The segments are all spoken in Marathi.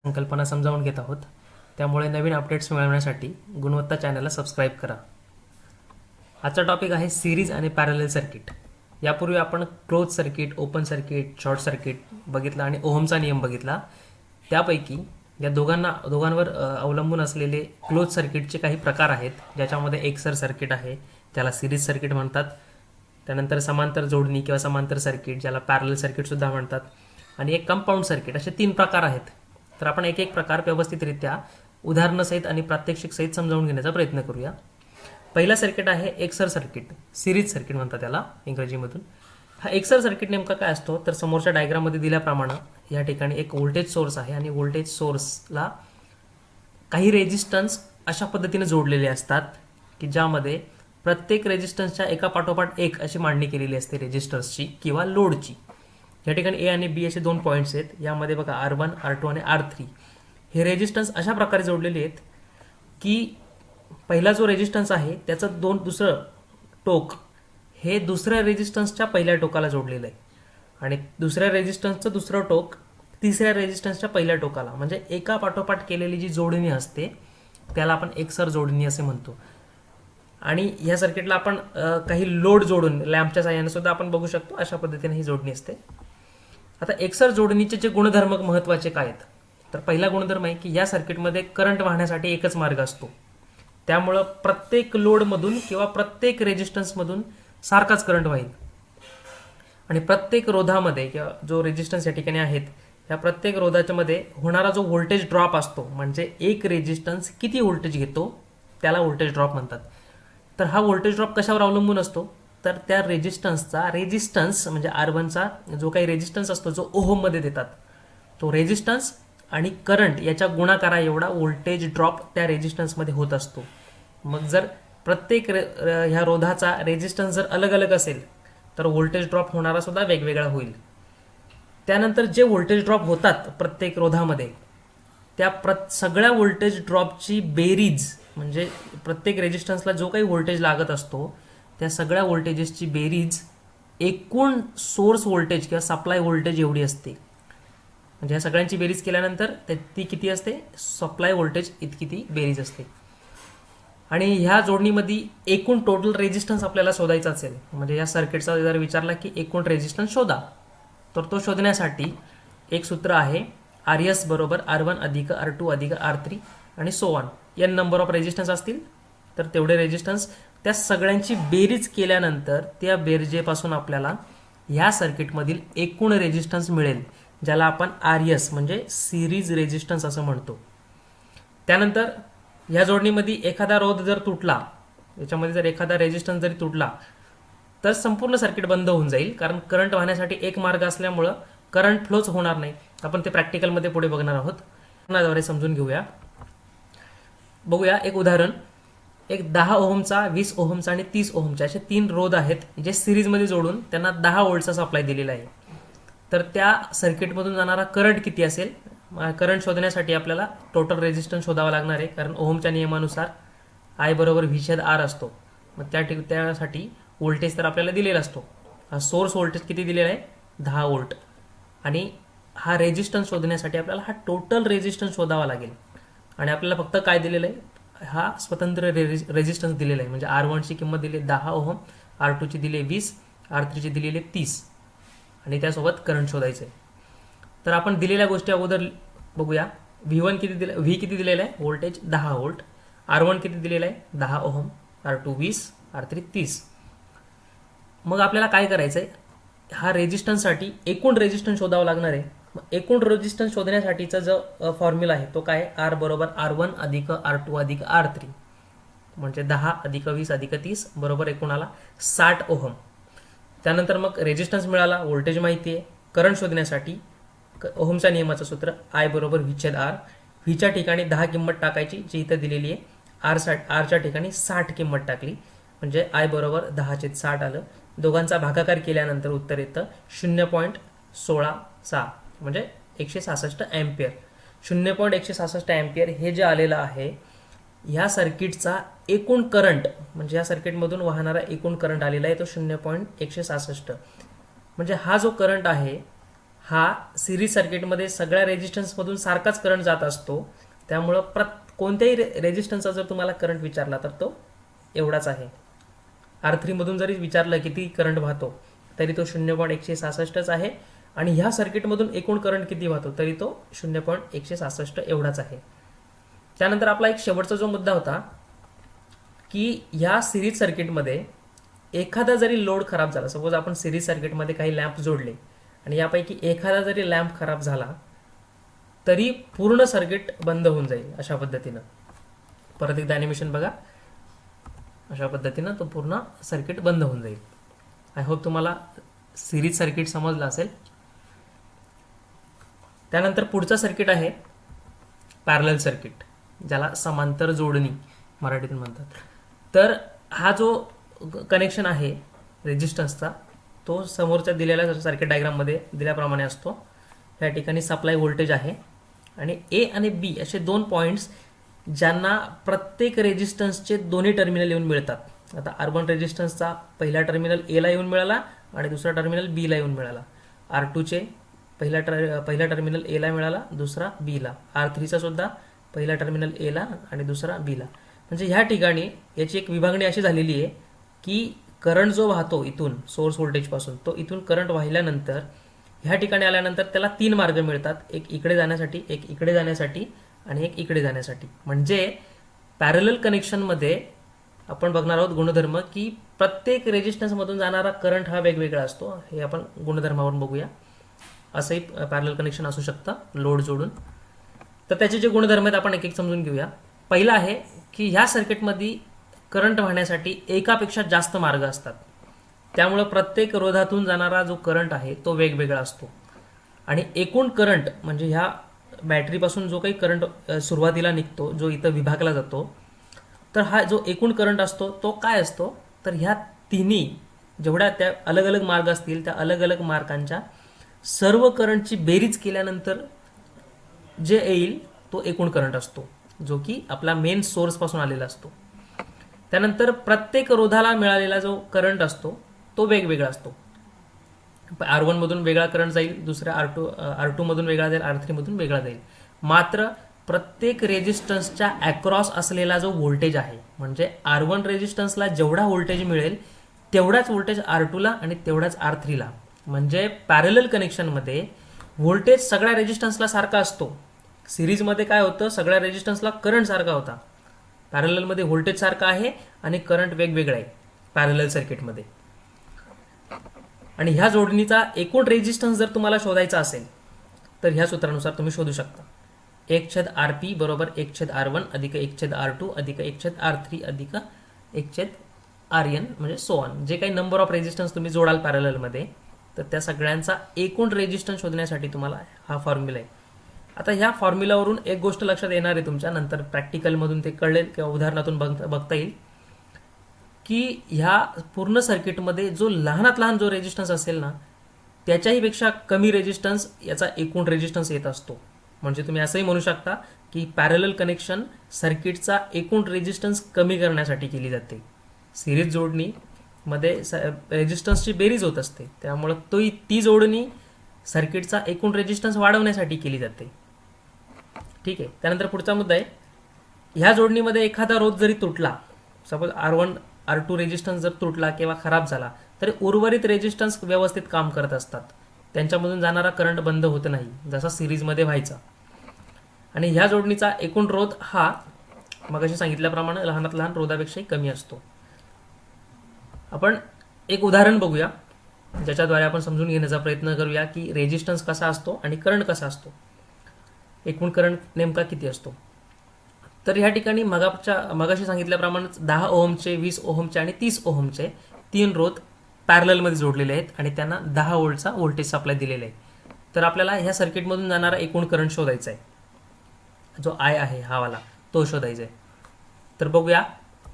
संकल्पना समजावून घेत आहोत. त्यामुळे नवीन अपडेट्स मिळवण्यासाठी गुणवत्ता चॅनलला सबस्क्राईब करा. आजचा टॉपिक आहे सिरीज आणि पॅरलल सर्किट. यापूर्वी आपण close circuit, open circuit, short circuit बघितला आणि ओहमचा नियम बघितला. त्यापैकी या दोघांवर अवलंबून असलेले क्लोज सर्किटचे काही प्रकार आहेत, ज्याच्यामध्ये एकसर सर्किट आहे, त्याला सिरीज सर्किट म्हणतात. त्यानंतर समांतर जोडणी किंवा समांतर सर्किट, ज्याला पॅरलल सर्किटसुद्धा म्हणतात, आणि एक कंपाऊंड सर्किट, असे 3 प्रकार आहेत. तर आपण एक एक प्रकार व्यवस्थितरित्या उदाहरणासहित आणि प्रात्यक्षिक सहित समजावून घेण्याचा प्रयत्न करूया. पहिला सर्किट आहे एकसर सर्किट, सिरीज सर्किट म्हणतात त्याला इंग्रजीमधून. हा एकसर सर्किट नेमका काय असतो तर समोरच्या डायग्राममध्ये दिल्याप्रमाणे या ठिकाणी एक व्होल्टेज सोर्स आहे आणि व्होल्टेज सोर्सला काही रेजिस्टन्स अशा पद्धतीने जोडलेले असतात की ज्यामध्ये प्रत्येक रेजिस्टन्सच्या एका पाठोपाठ एक अशी मांडणी केलेली असते रेजिस्टर्सची किंवा लोडची. या ठिकाणी ए आणि बी असे 2 पॉईंट्स आहेत. यामध्ये बघा R1, R2 आणि R3 हे रेजिस्टन्स अशा प्रकारे जोडलेले आहेत की पहिला जो रेजिस्टन्स आहे त्याचं दुसरं टोक हे दुसऱ्या रेजिस्टन्सच्या पहिल्या टोकाला जोडलेलं आहे आणि दुसऱ्या रेजिस्टन्सचं दुसरं टोक तिसऱ्या रेजिस्टन्सच्या पहिल्या टोकाला, म्हणजे एका पाठोपाठ केलेली जी जोडणी असते त्याला आपण एकसर जोडणी असे म्हणतो. आणि या सर्किटला आपण काही लोड जोडून लॅम्पच्या साहाय्याने सुद्धा आपण बघू शकतो. अशा पद्धतीने ही जोडणी असते. आता एकसर जोडणीचे जे गुणधर्म महत्त्वाचे काय आहेत तर पहिला गुणधर्म आहे की या सर्किटमध्ये करंट वाहण्यासाठी एकच मार्ग असतो. त्यामुळं प्रत्येक लोडमधून किंवा प्रत्येक रेजिस्टन्समधून सारखाच करंट वाहील आणि प्रत्येक रोधामध्ये किंवा जो रेजिस्टन्स या ठिकाणी आहेत या प्रत्येक रोधाच्यामध्ये होणारा जो व्होल्टेज ड्रॉप असतो, म्हणजे एक रेजिस्टन्स किती व्होल्टेज घेतो त्याला व्होल्टेज ड्रॉप म्हणतात. तर हा व्होल्टेज ड्रॉप कशावर अवलंबून असतो तर त्या रेजिस्टन्स म्हणजे R1चा जो काही रेजिस्टन्स असतो जो ओहममध्ये देतात, तो रेजिस्टन्स आणि करंट याच्या गुणाकारा एवढा व्होल्टेज ड्रॉप त्या रेजिस्टन्समध्ये होत असतो. मग जर प्रत्येक ह्या रोधाचा रेजिस्टन्स जर अलग अलग असेल तर व्होल्टेज ड्रॉप होणारा सुद्धा वेगवेगळा होईल. त्यानंतर जे व्होल्टेज ड्रॉप होतात प्रत्येक रोधामध्ये त्या सगळ्या व्होल्टेज ड्रॉपची बेरीज, म्हणजे प्रत्येक रेजिस्टन्सला जो काही व्होल्टेज लागत असतो त्या सगळ्या व्होल्टेजेसची बेरीज एकूण सोर्स व्होल्टेज किंवा सप्लाय व्होल्टेज एवढी असते. म्हणजे या सगळ्यांची बेरीज केल्यानंतर ती किती असते, सप्लाय व्होल्टेज इतकी ती बेरीज असते. आणि ह्या जोडणीमध्ये एकूण टोटल रेजिस्टन्स आपल्याला शोधायचा असेल, म्हणजे या सर्किटचा जर विचारला की एकूण रेजिस्टन्स शोधा, तर तो शोधण्यासाठी एक सूत्र आहे RS बरोबर R1 अधिक R2 अधिक R3 आणि so on. n number of resistance असतील तर तेवढे रेजिस्टन्स त्या सगळ्यांची बेरीज केल्यानंतर त्या बेरजेपासून आपल्याला ह्या सर्किटमधील एकूण रेजिस्टन्स मिळेल, ज्याला आपण RS म्हणजे सिरीज रेजिस्टन्स असं म्हणतो. त्यानंतर ह्या जोडणीमध्ये एखादा रोध जर तुटला, याच्यामध्ये जर एखादा रेजिस्टन्स जरी तुटला तर संपूर्ण सर्किट बंद होऊन जाईल, कारण करंट वाहण्यासाठी एक मार्ग असल्यामुळं करंट फ्लोच होणार नाही. आपण ते प्रॅक्टिकलमध्ये पुढे बघणार आहोत. उदाहरणाद्वारे समजून घेऊया. बघूया एक उदाहरण. एक 10 ओहमचा, 20 ओहमचा आणि 30 ओहमचा असे 3 रोध आहेत जे सिरीजमध्ये जोडून त्यांना 10 व्होल्टचा सप्लाय दिलेला आहे. तर त्या सर्किटमधून जाणारा करंट किती असेल, करंट शोधण्यासाठी आपल्याला टोटल रेजिस्टन्स शोधावा लागणार आहे, कारण ओहमच्या नियमानुसार I बरोबर V/R असतो. मग त्यासाठी व्होल्टेज तर आपल्याला दिलेला असतो. हा सोर्स व्होल्टेज किती दिलेला आहे, 10 व्होल्ट, आणि हा रेजिस्टन्स शोधण्यासाठी आपल्याला हा टोटल रेजिस्टन्स शोधावा लागेल. आणि आपल्याला फक्त काय दिलेलं आहे, हा स्वतंत्र रेजिस्टन्स दिलेला आहे. म्हणजे R1ची किंमत दिली 10 ओहम, R2ची दिली 20, R3ची दिलेली 30 आणि त्यासोबत करंट शोधायचं आहे. तर आपण दिलेल्या गोष्टी अगोदर बघूया. V1 किती दिलेला आहे, व्होल्टेज 10 व्होल्ट. R1 किती दिलेला आहे, 10 ओहम. R2 20, R3 30. मग आपल्याला काय करायचं आहे, हा रेजिस्टन्ससाठी एकूण रेजिस्टन्स शोधावा लागणार आहे. मग एकूण रेजिस्टन्स शोधण्यासाठीचा जो फॉर्म्युला आहे तो काय, R बरोबर R1 अधिक R2 अधिक R3, म्हणजे 10 अधिक 20 अधिक 30 बरोबर एकूणाला 60 ओहम. त्यानंतर मग रेजिस्टन्स मिळाला, व्होल्टेज माहिती आहे. करंट शोधण्यासाठी ओहमच्या नियमाचं सूत्र I बरोबर V/R. व्हीच्या ठिकाणी 10 किंमत टाकायची जी इथं दिलेली आहे. आरच्या ठिकाणी 60 किंमत टाकली, म्हणजे I बरोबर 10/60 आलं. दोघांचा भागाकार केल्यानंतर उत्तर येतं 0.16 म्हणजे 166 अँपियर. 0.166 अँपियर हे जे आलेलं आहे ह्या सर्किटचा एकूण करंट, म्हणजे या सर्किटमधून वाहणारा एकूण करंट आलेला आहे तो 0.166. म्हणजे हा जो करंट आहे हा सिरीज सर्किटमध्ये सगळ्या रेजिस्टन्समधून सारखाच करंट जात असतो. त्यामुळं कोणत्याही रेजिस्टन्सचा जर तुम्हाला करंट विचारला तर तो एवढाच आहे. R3 मधून जरी विचारलं किती करंट वाहतो तरी तो 0.166च आहे. आणि ह्या सर्किटमधून एकूण करंट किती वाहतो तरी तो 0.166 एवढाच आहे. त्यानंतर आपला एक शेवटचा जो मुद्दा होता की ह्या सिरीज सर्किटमध्ये एखादा जरी लोड खराब झाला, सपोज आपण सिरीज सर्किटमध्ये काही लॅम्प जोडले आणि यापैकी एखादा जरी लॅम्प खराब झाला तरी पूर्ण सर्किट बंद होऊन जाईल. अशा पद्धतीनं परत एकदा ॲनिमेशन बघा. अशा पद्धतीनं तो पूर्ण सर्किट बंद होऊन जाईल. आय होप तुम्हाला सिरीज सर्किट समजलं असेल. त्यानंतर पुढचा सर्किट आहे पॅरलल सर्किट, ज्याला समांतर जोडणी मराठीतून म्हणतात. तर हा जो कनेक्शन आहे रेजिस्टन्सचा तो समोरच्या दिलेल्या सर्किट डायग्राममध्ये दिल्याप्रमाणे असतो. या ठिकाणी सप्लाय व्होल्टेज आहे आणि ए आणि बी असे दोन पॉईंट्स ज्यांना प्रत्येक रेजिस्टन्सचे दोन्ही टर्मिनल येऊन मिळतात. आता R1 रेजिस्टन्सचा पहिला टर्मिनल एला येऊन मिळाला आणि दुसरा टर्मिनल बीला येऊन मिळाला. R2चे पहिला टर्मिनल एला मिळाला, दुसरा बीला. R3चा सुद्धा पहिला टर्मिनल एला आणि दुसरा बीला. म्हणजे ह्या ठिकाणी याची एक विभागणी अशी झालेली आहे की करंट जो वाहतो इथून सोर्स व्होल्टेजपासून तो इथून करंट वाहिल्यानंतर ह्या ठिकाणी आल्यानंतर त्याला 3 मार्ग मिळतात. एक इकडे जाण्यासाठी, एक इकडे जाण्यासाठी आणि एक इकडे जाण्यासाठी. म्हणजे पॅरलल कनेक्शनमध्ये आपण बघणार आहोत गुणधर्म की प्रत्येक रेजिस्टन्समधून जाणारा करंट हा वेगवेगळा असतो. हे आपण गुणधर्मावरून बघूया. असंही पॅरलल कनेक्शन असू शकतं लोड जोडून. तर त्याचे जे गुणधर्म आहेत आपण एक एक समजून घेऊया. पहिला आहे की ह्या सर्किटमध्ये करंट वाहण्यासाठी एकापेक्षा जास्त मार्ग असतात. त्यामुळे प्रत्येक रोधातून जाणारा जो करंट आहे तो वेगवेगळा असतो. आणि एकूण करंट म्हणजे ह्या बॅटरीपासून जो काही करंट सुरुवातीला निघतो, जो इथं विभागला जातो, तर हा जो एकूण करंट असतो तो काय असतो तर ह्या तिन्ही जेवढ्या त्या अलग अलग मार्ग असतील त्या अलग अलग मार्गांच्या सर्व करंटची बेरीज केल्यानंतर जे येईल तो एकूण करंट असतो, जो की आपला मेन सोर्सपासून आलेला असतो. त्यानंतर प्रत्येक रोधाला मिळालेला जो करंट असतो तो वेगवेगळा असतो. R1 मधून वेगळा करंट जाईल, दुसऱ्या R2 मधून वेगळा जाईल, R3 मधून वेगळा जाईल. मात्र प्रत्येक रेजिस्टन्सच्या अक्रॉस असलेला जो व्होल्टेज आहे, म्हणजे R1 रेजिस्टन्सला जेवढा व्होल्टेज मिळेल तेवढाच व्होल्टेज R2ला आणि तेवढाच R3ला. म्हणजे पॅरलल कनेक्शनमध्ये व्होल्टेज सगळ्या रेजिस्टन्सला सारखा असतो. सिरीजमध्ये काय होतं, सगळ्या रेजिस्टन्सला करंट सारखा होता. पॅरललमध्ये व्होल्टेज सारखा आहे आणि करंट वेगवेगळा आहे पॅरलल सर्किटमध्ये. आणि ह्या जोडणीचा एकूण रेजिस्टन्स जर तुम्हाला शोधायचा असेल तर ह्या सूत्रानुसार तुम्ही शोधू शकता. 1/RP बरोबर 1/R1 अधिक 1/R2 अधिक 1/R3 अधिक 1/RN म्हणजे सो ऑन. जे काही नंबर ऑफ रेजिस्टन्स तुम्ही जोडाल पॅरललमध्ये तर त्या सगळ्यांचा एकूण रेजिस्टन्स शोधण्यासाठी तुम्हाला हा फॉर्म्युला आहे. आता ह्या फॉर्म्युलावरून एक गोष्ट लक्षात येणार आहे तुमच्या, नंतर प्रॅक्टिकलमधून ते कळेल किंवा उदाहरणातून बघता येईल की ह्या पूर्ण सर्किटमध्ये जो लहानात लहान जो रेजिस्टन्स असेल ना त्याच्याही पेक्षा कमी रेजिस्टन्स याचा एकूण रेजिस्टन्स येत असतो. म्हणजे तुम्ही असंही म्हणू शकता की पॅरलल कनेक्शन सर्किटचा एकूण रेजिस्टन्स कमी करण्यासाठी केली जाते. सिरीज जोडणीमध्ये रेजिस्टन्सची बेरीज होत असते, त्यामुळे ती जोडणी सर्किटचा एकूण रेजिस्टन्स वाढवण्यासाठी केली जाते. ठीक आहे. त्यानंतर पुढचा मुद्दा आहे, ह्या जोडणीमध्ये एखादा रोध जरी तुटला, सपोज R1 R2 रेजिस्टन्स जर तुटला किंवा खराब झाला तरी उर्वरित रेजिस्टन्स व्यवस्थित काम करत असतात. त्यांच्यामधून जाणारा करंट बंद होत नाही जसा सिरीजमध्ये व्हायचा. आणि ह्या जोडणीचा एकूण रोध हा मगाशी सांगितल्याप्रमाणे लहानात लहान रोधापेक्षाही कमी असतो. आपण एक उदाहरण बघूया ज्याच्याद्वारे आपण समजून घेण्याचा प्रयत्न करूया की रेजिस्टन्स कसा असतो आणि करंट कसा असतो, एकूण करंट नेमका किती असतो. तर ह्या ठिकाणी मगाशी सांगितल्याप्रमाणे 10 ओहमचे, 20 ओहमचे आणि 30 ओहमचे 3 रोध पॅरललमध्ये जोडलेले आहेत आणि त्यांना 10 व्होल्टचा व्होल्टेज सप्लाय दिलेला आहे. तर आपल्याला ह्या सर्किटमधून जाणारा एकूण करंट शोधायचा आहे, जो I आहे हा वाला तो शोधायचा आहे. तर बघूया,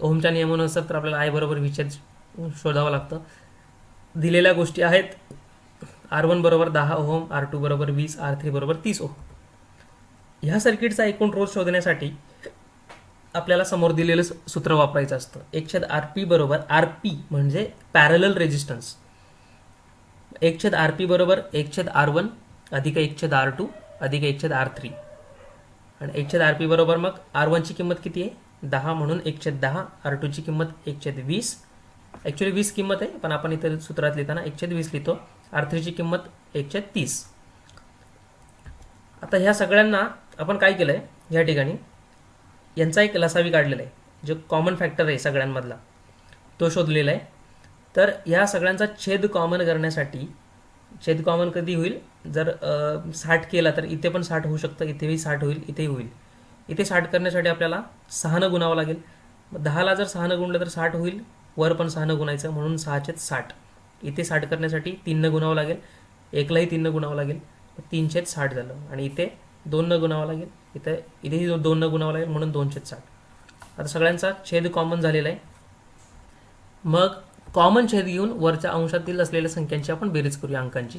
ओहमच्या नियमानुसार तर आपल्याला I बरोबर विच्छेद शोधावं लागतं. दिलेल्या गोष्टी आहेत R1 बरोबर 10 ओहम, R2 बरोबर 20, R3 बरोबर 30 ओहम. ह्या सर्किटचा एकूण रोध शोधण्यासाठी आपल्याला समोर दिलेलं सूत्र वापरायचं असतं. 1/RP बरोबर RP म्हणजे पॅरलल रेजिस्टन्स, 1/RP बरोबर 1/R1 अधिक 1/R2 अधिक 1/R3 आणि 1/RP बरोबर मग R1ची किंमत किती आहे 10 म्हणून 1/10 R2ची किंमत 1/20 ॲक्च्युली 20 किंमत आहे पण आपण इतर सूत्रात लिहिताना 1/20 लिहितो R3ची किंमत 1/30. आता ह्या सगळ्यांना आपण काय केलं आहे या ठिकाणी यांचा एक लसावी काढलेला आहे जो कॉमन फॅक्टर आहे सगळ्यांमधला तो शोधलेला आहे. तर ह्या सगळ्यांचा छेद कॉमन करण्यासाठी छेद कॉमन कधी होईल जर 60 केला तर इथे पण 60 होऊ शकतं इथेही 60 होईल इथेही होईल. इथे 60 करण्यासाठी आपल्याला 6 गुणावं लागेल. 10ला जर 6 गुणलं तर 60 होईल वर पण 6 गुणायचं म्हणून 6/60. इथे 60 करण्यासाठी 3 गुणावं लागेल 1लाही 3 गुणावं लागेल 3/60 झालं आणि इथे 2 गुणावं लागेल इथेही 2 गुणावं लागेल म्हणून 2/60. आता सगळ्यांचा छेद कॉमन झालेला आहे. मग कॉमन छेद घेऊन वरच्या अंशातील असलेल्या संख्यांची आपण बेरीज करूया अंकांची.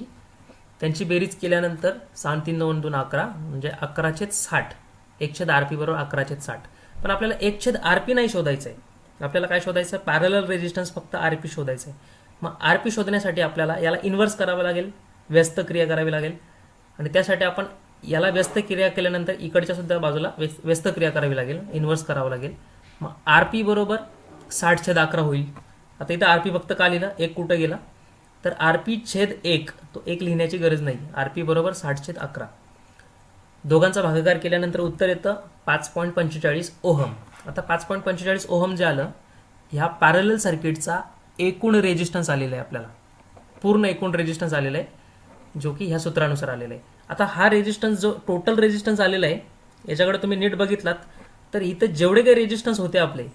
त्यांची बेरीज केल्यानंतर 6 3 9 2 11 म्हणजे 11/60 1/RP बरोबर 11/60. पण आपल्याला 1/RP नाही शोधायचं आहे आपल्याला काय शोधायचं आहे पॅरलल रेजिस्टन्स फक्त RP शोधायचं आहे. मग RP शोधण्यासाठी आपल्याला याला इन्व्हर्स करावं लागेल व्यस्त क्रिया करावी लागेल आणि त्यासाठी आपण याला व्यस्त क्रिया केल्यानंतर इकडच्या सुद्धा बाजूला व्यस्त क्रिया करावी लागेल इन्व्हर्स करावं लागेल. मग RP बरोबर 60/11 होईल. आता इथं RP फक्त का लिहिलं 1 कुठं गेला तर RP/1 तो 1 लिहिण्याची गरज नाही RP बरोबर 60/11. दोघांचा भागाकार केल्यानंतर उत्तर येतं 5.45 ओहम. आता 5.45 ओहम जे आलं ह्या पॅरलल सर्किटचा एकूण रेजिस्टन्स आलेला आहे आपल्याला पूर्ण एकूण रेजिस्टन्स आलेला आहे जो की ह्या सूत्रानुसार आलेला आहे. आता हा रेजिस्टन्स जो टोटल रेजिस्टन्स आलेला आहे याच्याकडे तुम्ही नीट बघितलात तर इथं जेवढे काही रेजिस्टन्स होते आपले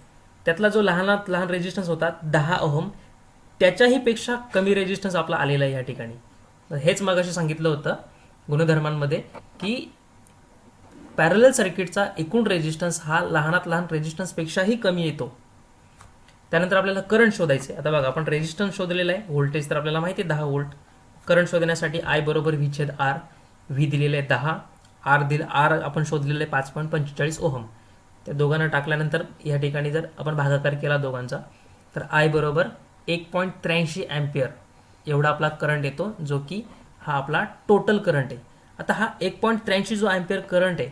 त्यातला जो लहानात लहान रेजिस्टन्स होता 10 ओहम त्याच्याही पेक्षा कमी रेजिस्टन्स आपला आलेला आहे या ठिकाणी. हेच मगाशी सांगितलं होतं गुणधर्मांमध्ये की पॅरलल सर्किटचा एकूण रेजिस्टन्स हा लहानात लहान रेजिस्टन्सपेक्षाही कमी येतो. त्यानंतर आपल्याला करंट शोधायचे. आता बघा आपण रेजिस्टन्स शोधलेला आहे व्होल्टेज तर आपल्याला माहिती आहे 10 व्होल्ट. करंट शोधण्यासाठी I बरोबर V/R व्ही दिलेले आहे 10 R आपण शोधलेले आहे 5.45 ओहम. त्या दोघांना टाकल्यानंतर या ठिकाणी जर आपण भागाकार केला दोघांचा तर I बरोबर 1.83 अँपियर एवढा आपला करंट येतो जो की हा आपला टोटल करंट आहे. आता हा 1.83 जो अँपियर करंट आहे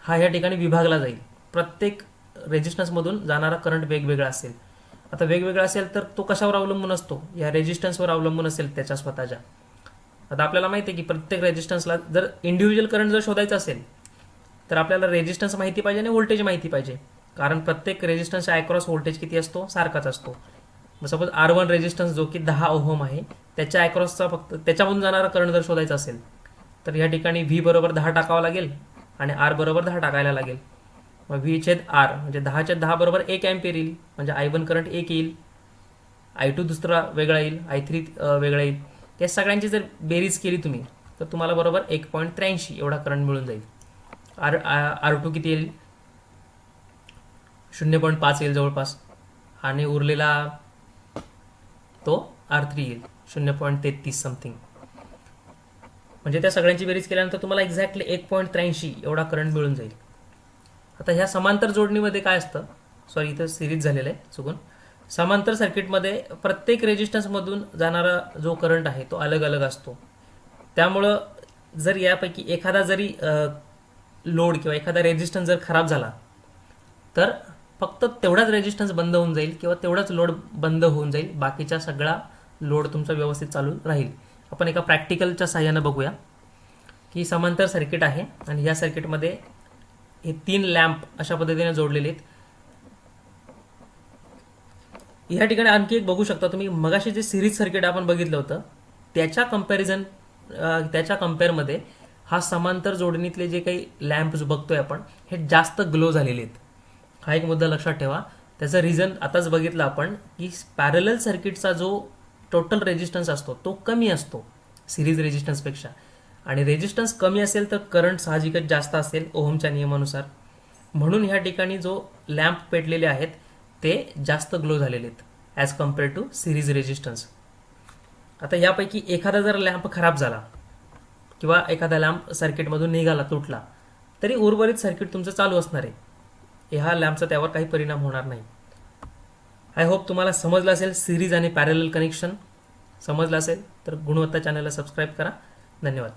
हा या ठिकाणी विभागला जाईल. प्रत्येक रेजिस्टन्समधून जाणारा करंट वेगवेगळा असेल. आता वेगवेगळा असेल तर तो कशावर अवलंबून असतो या रेजिस्टन्सवर अवलंबून असेल त्याच्या स्वतःच्या. आता आपल्याला माहिती आहे की प्रत्येक रेजिस्टन्सला जर इंडिव्हिज्युअल करंट जर शोधायचा असेल तर आपल्याला रेजिस्टन्स माहिती पाहिजे आणि व्होल्टेज माहिती पाहिजे कारण प्रत्येक रेजिस्टन्सच्या अक्रॉस व्होल्टेज किती असतो सारखाच असतो. सपोज R1 रेजिस्टन्स जो की 10 ओहम आहे त्याच्या अक्रॉसचा फक्त त्याच्यामधून जाणारा करंट जर शोधायचा असेल तर या ठिकाणी V बरोबर 10 टाकावा लागेल आणि R बरोबर 10 टाकायला लागेल. मग V/R म्हणजे 10/10 बरोबर 1 अँपियर येईल म्हणजे I1 करंट 1 येईल I2 दुसरा वेगळा येईल I3 वेगळा येईल. त्या सगळ्यांची जर बेरीज केली तुम्ही तर तुम्हाला बरोबर 1.83 एवढा करंट मिळून जाईल. R2 किती येईल 0.5 येईल जवळपास आणि उरलेला तो R3 येईल 0.33 समथिंग. म्हणजे त्या सगळ्यांची बेरीज केल्यानंतर तुम्हाला एक्झॅक्टली 1.83 एवढा करंट मिळून जाईल. आता ह्या समांतर जोडणीमध्ये काय असतं सॉरी इथं सिरीज झालेलं आहे चुकून. समांतर सर्किटमध्ये प्रत्येक रेजिस्टन्समधून जाणारा जो करंट आहे तो अलग अलग असतो. त्यामुळं जर यापैकी एखादा जरी लोड किंवा एखादा रेजिस्टन्स जर खराब झाला तर फक्त तेवढाच रेजिस्टन्स बंद होऊन जाईल किंवा तेवढाच लोड बंद होऊन जाईल बाकीचा सगळा लोड तुमचा व्यवस्थित चालू राहील. आपण एका प्रॅक्टिकलच्या साहाय्यानं बघूया की समांतर सर्किट आहे आणि या सर्किटमध्ये हे 3 लॅम्प अशा पद्धतीने जोडलेले आहेत. या ठिकाणी आणखी एक बघू शकता तुम्ही मगाशी जे सिरीज सर्किट आपण बघितलं होतं त्याच्या कम्पेअरमध्ये हा समांतर जोडणीतले जे काही लॅम्प बघतोय आपण हे जास्त ग्लो झालेले आहेत. हा एक मुद्दा लक्षात ठेवा. त्याचं रिझन आताच बघितलं आपण की पॅरलल सर्किटचा जो टोटल रेजिस्टन्स असतो तो कमी असतो सिरीज रेजिस्टन्सपेक्षा आणि रेजिस्टन्स कमी असेल तर करंट साहजिकच जास्त असेल ओहमच्या नियमानुसार. म्हणून ह्या ठिकाणी जो लॅम्प पेटलेले आहेत ते जास्त ग्लो झालेले आहेत as compare to series resistance. आता यापैकी एखादा जर लॅम्प खराब झाला किंवा एखादा लॅम्प सर्किटमधून निघाला तुटला तरी उर्वरित सर्किट तुमचं चालू असणार आहे. ह्या लॅम्पचा त्यावर काही परिणाम होणार नाही. आय होप तुम्हाला समजलं असेल सिरीज आणि पॅरलल कनेक्शन. समजलं असेल तर गुणवत्ता चॅनलला सबस्क्राईब करा. धन्यवाद.